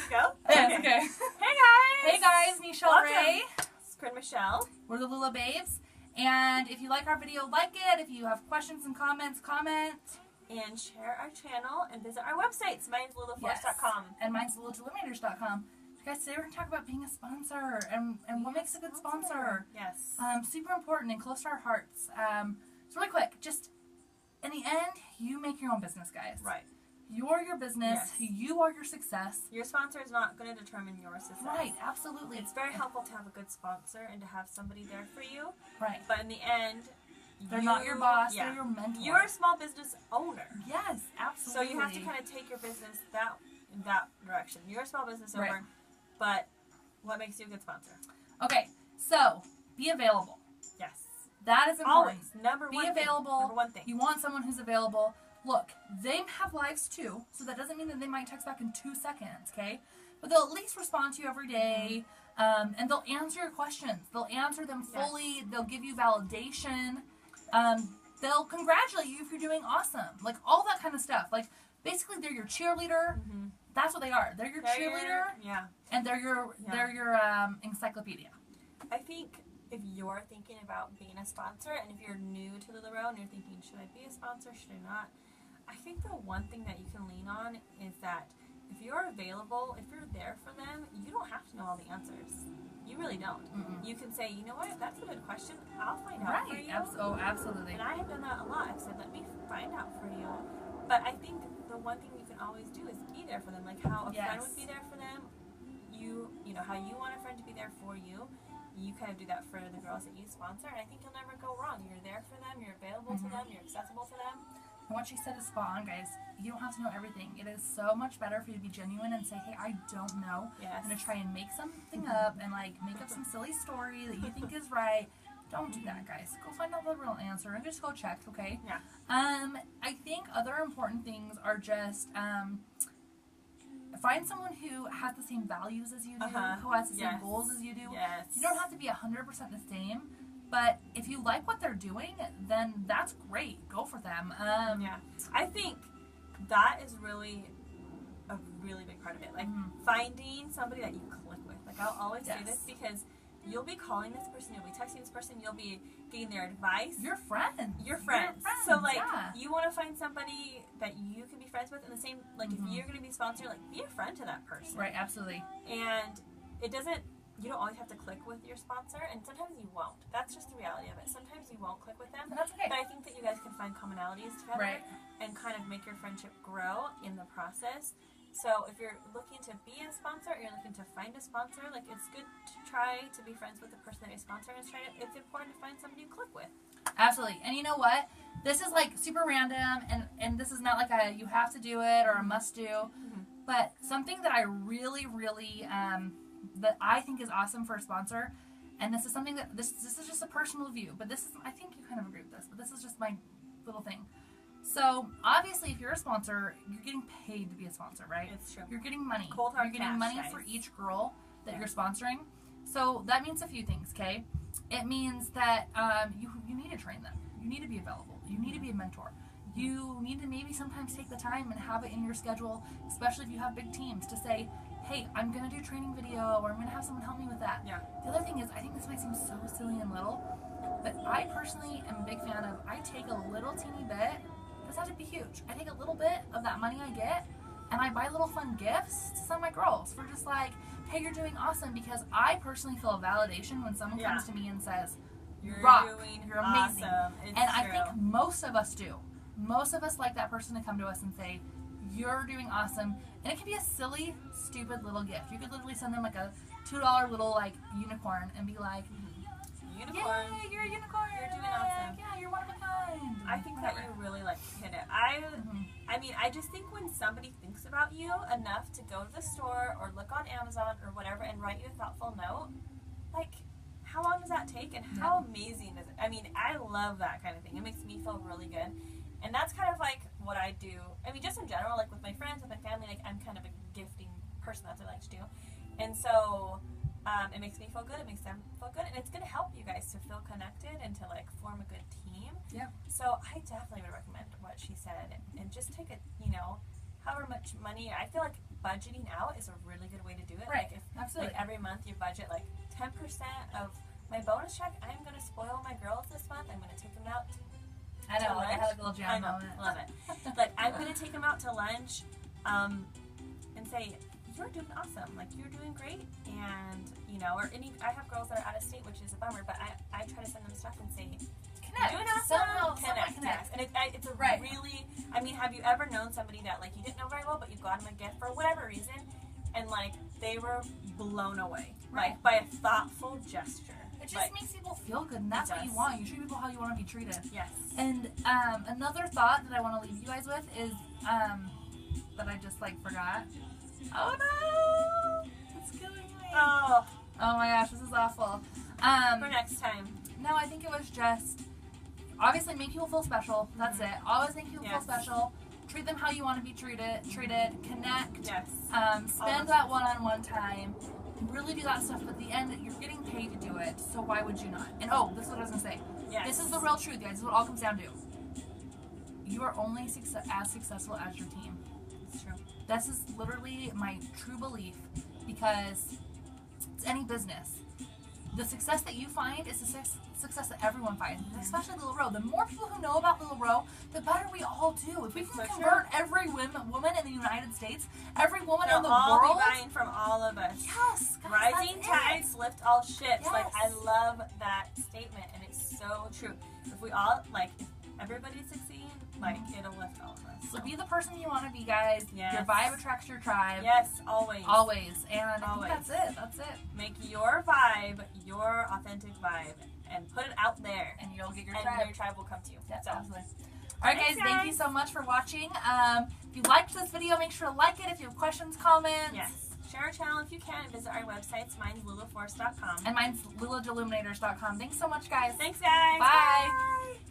Go? Yes, okay. Hey guys! Hey guys, Michelle Ray. It's Corinne Michelle. We're the LuLaBabes. And if you like our video, like it. If you have questions and comments, comment. And share our channel and visit our websites. Mine's LuLaForce.com. And mine's LuLaDelimitors.com. Guys, today we're going to talk about being a sponsor and what makes a good sponsor. Yes. Super important and close to our hearts. So really quick, just in the end, you make your own business, guys. Right. You're your business. Yes. You are your success. Your sponsor is not going to determine your success. Right, absolutely. It's very helpful to have a good sponsor and to have somebody there for you. Right. But in the end, they're not your boss. Yeah. They're your mentor. You're a small business owner. Yes, absolutely. So you have to kind of take your business in that direction. You're a small business owner, Right. but what makes you a good sponsor? Okay, so be available. Yes. That is important. Always. Number Be available. Number one thing. You want someone who's available. Look, they have lives too, so that doesn't mean that they might text back in 2 seconds, okay? But they'll at least respond to you every day, and they'll answer your questions. They'll answer them fully. Yes. They'll give you validation. They'll congratulate you if you're doing awesome. Like, all that kind of stuff. Like, basically, they're your cheerleader. Mm-hmm. That's what they are. They're your cheerleader. And they're your encyclopedia. I think if you're thinking about being a sponsor, and if you're new to LuLaRoe and you're thinking, should I be a sponsor, should I not? I think the one thing that you can lean on is that if you're available, if you're there for them, you don't have to know all the answers. You really don't. Mm-hmm. You can say, you know what, that's a good question. I'll find out for you. Absolutely. And I have done that a lot. I've said, let me find out for you. But I think the one thing you can always do is be there for them. Like how a friend would be there for them. You know, how you want a friend to be there for you. You kind of do that for the girls that you sponsor. And I think you'll never go wrong. You're there for them. You're available to them. You're accessible to them. And what she said is spot on, guys. You don't have to know everything. It is so much better for you to be genuine and say, hey, I don't know. Yes. I'm going to try and make something up and, like, make up some silly story that you think is right. Don't do that, guys. Go find out the real answer and just go check, okay? Yeah. I think other important things are just find someone who has the same values as you do, who has the same goals as you do. Yes. You don't have to be 100% the same. But if you like what they're doing, then that's great. Go for them. I think that is really a really big part of it. Like finding somebody that you click with. Like I'll always say this because you'll be calling this person, you'll be texting this person, you'll be getting their advice. Your friends. Your friends. So like you want to find somebody that you can be friends with, and the same like if you're going to be sponsored, like be a friend to that person. Right. Absolutely. And it doesn't. You don't always have to click with your sponsor, and sometimes you won't. That's just the reality of it. Sometimes you won't click with them. And that's okay. But I think that you guys can find commonalities together and kind of make your friendship grow in the process. So if you're looking to be a sponsor or you're looking to find a sponsor, like it's good to try to be friends with the person that you're sponsoring. It's important to find somebody you click with. Absolutely. And you know what? This is like super random, and this is not like a you have to do it or a must do. But something that I really, really that I think is awesome for a sponsor, and this is something that this is just a personal view, but this is, I think you kind of agree with this, but this is just my little thing. So obviously, if you're a sponsor, you're getting paid to be a sponsor, right? It's true. You're getting money. Cold hard you're getting cash, money guys. for each girl that you're sponsoring. So that means a few things, okay? It means that you need to train them. You need to be available. You need to be a mentor. You need to maybe sometimes take the time and have it in your schedule, especially if you have big teams, to say, hey, I'm going to do a training video, or I'm going to have someone help me with that. Yeah. The other thing is, I think this might seem so silly and little, but I personally am a big fan of, I take a little teeny bit, it doesn't have to be huge, I take a little bit of that money I get, and I buy little fun gifts to some of my girls for just like, hey, you're doing awesome, because I personally feel a validation when someone comes to me and says, you're doing you're amazing. Awesome. And I think most of us do. Most of us like that person to come to us and say, you're doing awesome. And it can be a silly, stupid little gift. You could literally send them like a $2 little like unicorn and be like, unicorn. Yay, you're a unicorn. You're doing awesome. Yeah, you're one of a kind. I think that you really like hit it. I mean, I just think when somebody thinks about you enough to go to the store or look on Amazon or whatever and write you a thoughtful note, like, how long does that take and how amazing is it? I mean, I love that kind of thing. It makes me feel really good. And that's kind of like what I do. I mean, just in general, like with my friends, with my family, like I'm kind of a gifting person. That's what I like to do. And so it makes me feel good. It makes them feel good. And it's going to help you guys to feel connected and to like form a good team. Yeah. So I definitely would recommend what she said. And just take it, you know, however much money. I feel like budgeting out is a really good way to do it. Right. Like if Absolutely. like every month you budget like 10% of my bonus check, I'm gonna spoil my girls this month. I'm gonna take them out. I know, like I lunch. had a little jam I know, moment. love it. Like I'm gonna take them out to lunch, and say, you're doing awesome. Like you're doing great, and you know, or any. I have girls that are out of state, which is a bummer, but I try to send them stuff and say, Connect. you're doing awesome. Somehow Connect. connect. And it's a Right. really. I mean, have you ever known somebody that like you didn't know very well, but you got them a gift for whatever reason, and like they were blown away, Right. like by a thoughtful gesture. It just Like, makes people feel good, and that's It what you does. want. You treat people how you want to be treated. yes. And another thought that I want to leave you guys with is that I just like forgot. Oh no! It's killing me. Oh, Oh my gosh, this is awful. for next time. No, I think it was just obviously make people feel special. That's it. Always make people feel Yes. special. Treat them how you want to be treated. Connect. Yes. Spend that one-on-one time. Really do that stuff. But at the end, you're getting paid to do it. So why would you not? And oh, this is what I was gonna say. Yes. This is the real truth, guys. This is what it all comes down to. You are only as successful as your team. It's true. This is literally my true belief, because it's any business. The success that you find is the success that everyone finds, especially LuLaRoe. The more people who know about LuLaRoe, the better we all do. If we can For convert every woman in the United States, every woman They'll in the all world, be buying from all of us. yes, guys, Rising that's tides lift all ships. Yes. Like I love that statement, and it's so true. If we all if everybody succeed, like it'll lift all of us. So be the person you want to be, guys. Yes. Your vibe attracts your tribe. Yes, always. Always. And Always. I think that's it. That's it. Make your vibe your authentic vibe, and put it out there, And you'll get your and tribe. your tribe will come to you. Yeah, So, absolutely. All right, guys, Thanks, thank you guys. so much for watching. If you liked this video, make sure to like it. If you have questions, comments. yes. Share our channel if you can, and visit our websites. Mine's lulaforce.com. And mine's luladeluminators.com. Thanks so much, guys. Thanks, guys. Bye. Bye.